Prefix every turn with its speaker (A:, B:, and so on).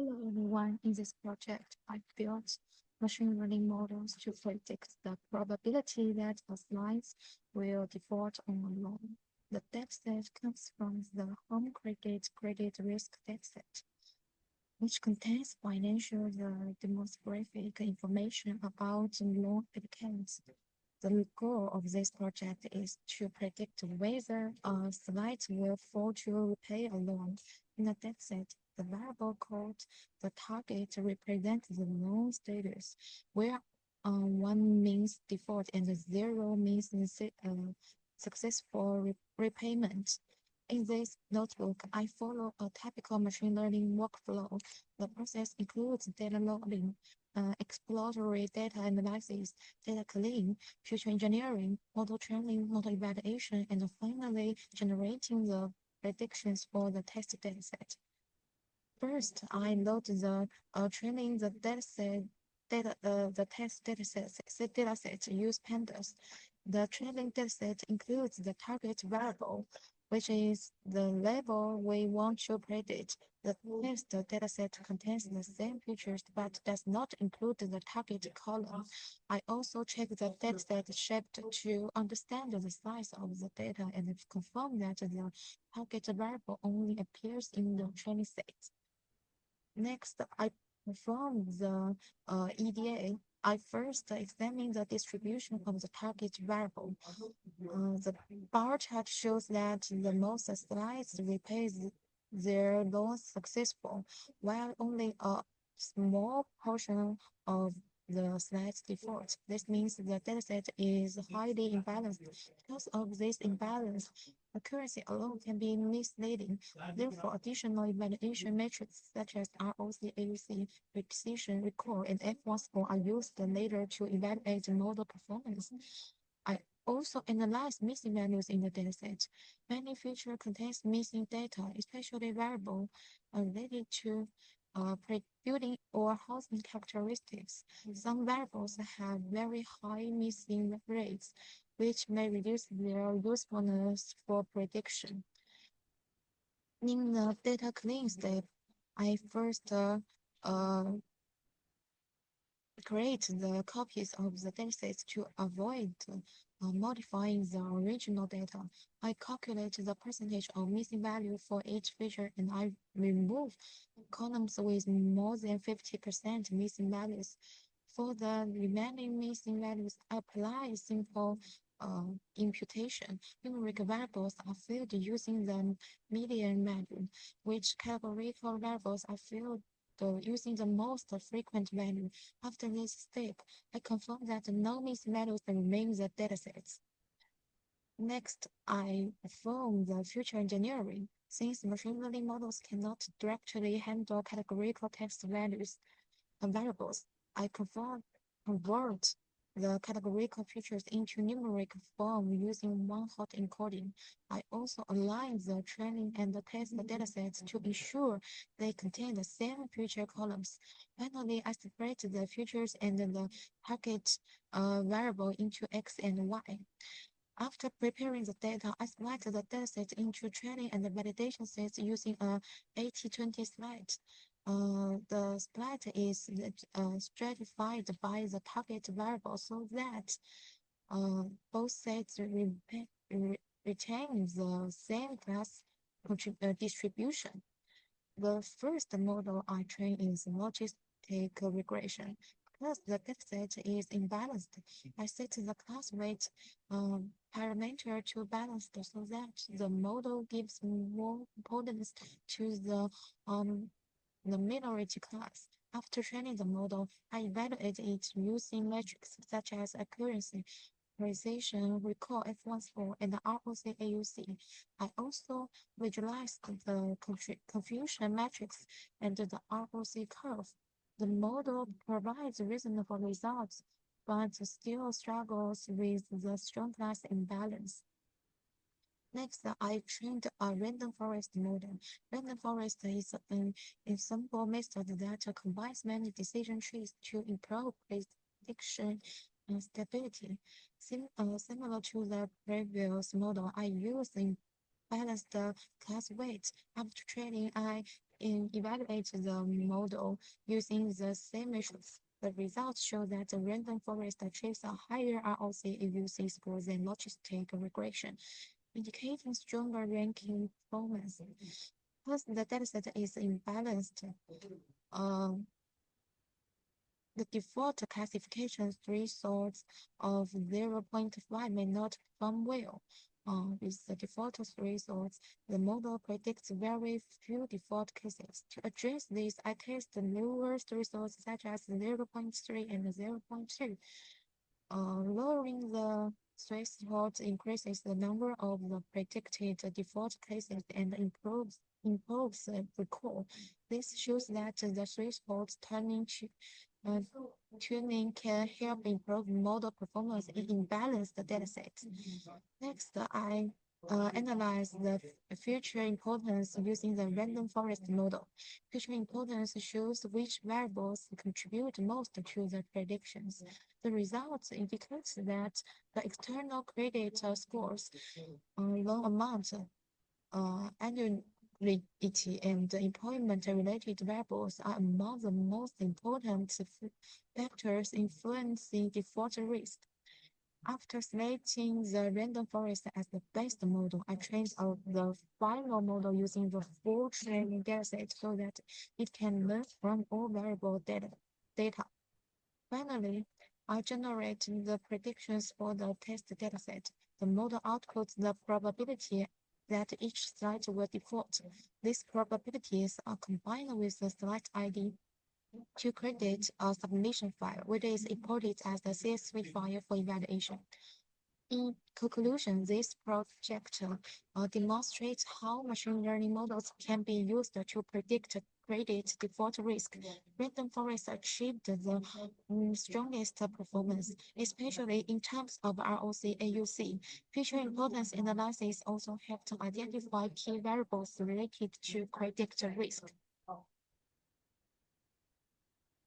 A: Hello everyone. In this project, I built machine learning models to predict the probability that a slice will default on a loan. The dataset comes from the Home Credit Risk Dataset, which contains financial demographic information about loan applicants. The goal of this project is to predict whether a site will fall to repay a loan. In the dataset, the variable called the target represents the loan status, where 1 means default and 0 means successful repayment. In this notebook, I follow a typical machine learning workflow. The process includes data loading, exploratory data analysis, data cleaning, future engineering, model training, model evaluation, and finally generating the predictions for the test dataset. First, I load the training the dataset the test dataset use pandas. The training dataset includes the target variable, which is the level we want to predict. The test dataset contains the same features but does not include the target column. I also check the dataset shape to understand the size of the data and confirm that the target variable only appears in the training set. Next, I perform the EDA. I first examine the distribution of the target variable. The bar chart shows that the most slides repays their loans successful, while only a small portion of the slides default. This means the dataset is highly imbalanced. Because of this imbalance, accuracy alone can be misleading. Therefore, additional evaluation metrics such as ROC, AUC, precision, recall, and F1 score are used later to evaluate model performance. I also analyze missing values in the dataset. Many features contains missing data, especially variable related to building or housing characteristics. Some variables have very high missing rates, which may reduce their usefulness for prediction. In the data cleaning step, I first create the copies of the datasets to avoid modifying the original data. I calculate the percentage of missing value for each feature and I remove columns with more than 50% missing values. For the remaining missing values, I apply simple imputation. Numeric variables are filled using the median value, which categorical variables are filled using the most frequent value. After this step, I confirm that no missing values remain in the datasets. Next, I perform the future engineering. Since machine learning models cannot directly handle categorical text variables, I convert the categorical features into numeric form using one-hot encoding. I also align the training and the test datasets to ensure they contain the same feature columns. Finally, I separate the features and the target variable into X and Y. After preparing the data, I split the dataset into training and validation sets using a 80-20 split. The split is stratified by the target variable so that both sets retain the same class distribution. The first model I train is logistic regression. Because the dataset is imbalanced, I set the class weight parameter to balanced so that the model gives more importance to the minority class. After training the model, I evaluate it using metrics such as accuracy, precision, recall F1 score, and the ROC AUC. I also visualized the confusion matrix and the ROC curve. The model provides reasonable results, but still struggles with the strong class imbalance. Next, I trained a random forest model. Random forest is an ensemble method that combines many decision trees to improve prediction and stability. Similar to the previous model, I use in balanced class weights. After training, I evaluate the model using the same measures. The results show that the random forest achieves a higher ROC AUC score than logistic regression, indicating stronger ranking performance. Plus, the dataset is imbalanced. Uh, the default classification thresholds of 0.5 may not perform well. With the default thresholds, the model predicts very few default cases. To address this, I test lower thresholds such as 0.3 and 0.2. Lowering the threshold increases the number of the predicted default cases and improves recall. This shows that the threshold uh, tuning can help improve model performance in imbalanced datasets. Next, I analyze the future importance using the random forest model. Future importance shows which variables contribute most to the predictions. The results indicates that the external credit scores, loan amount, annuity, and employment-related variables are among the most important factors influencing default risk. After selecting the random forest as the best model, I trained the final model using the full training dataset so that it can learn from all variable data. Finally, I generate the predictions for the test dataset. The model outputs the probability that each site will default. These probabilities are combined with the site ID to create a submission file, which is imported as the CSV file for evaluation. In conclusion, this project demonstrates how machine learning models can be used to predict credit default risk. Random Forest achieved the strongest performance, especially in terms of ROC AUC. Feature importance analysis also helped to identify key variables related to credit risk.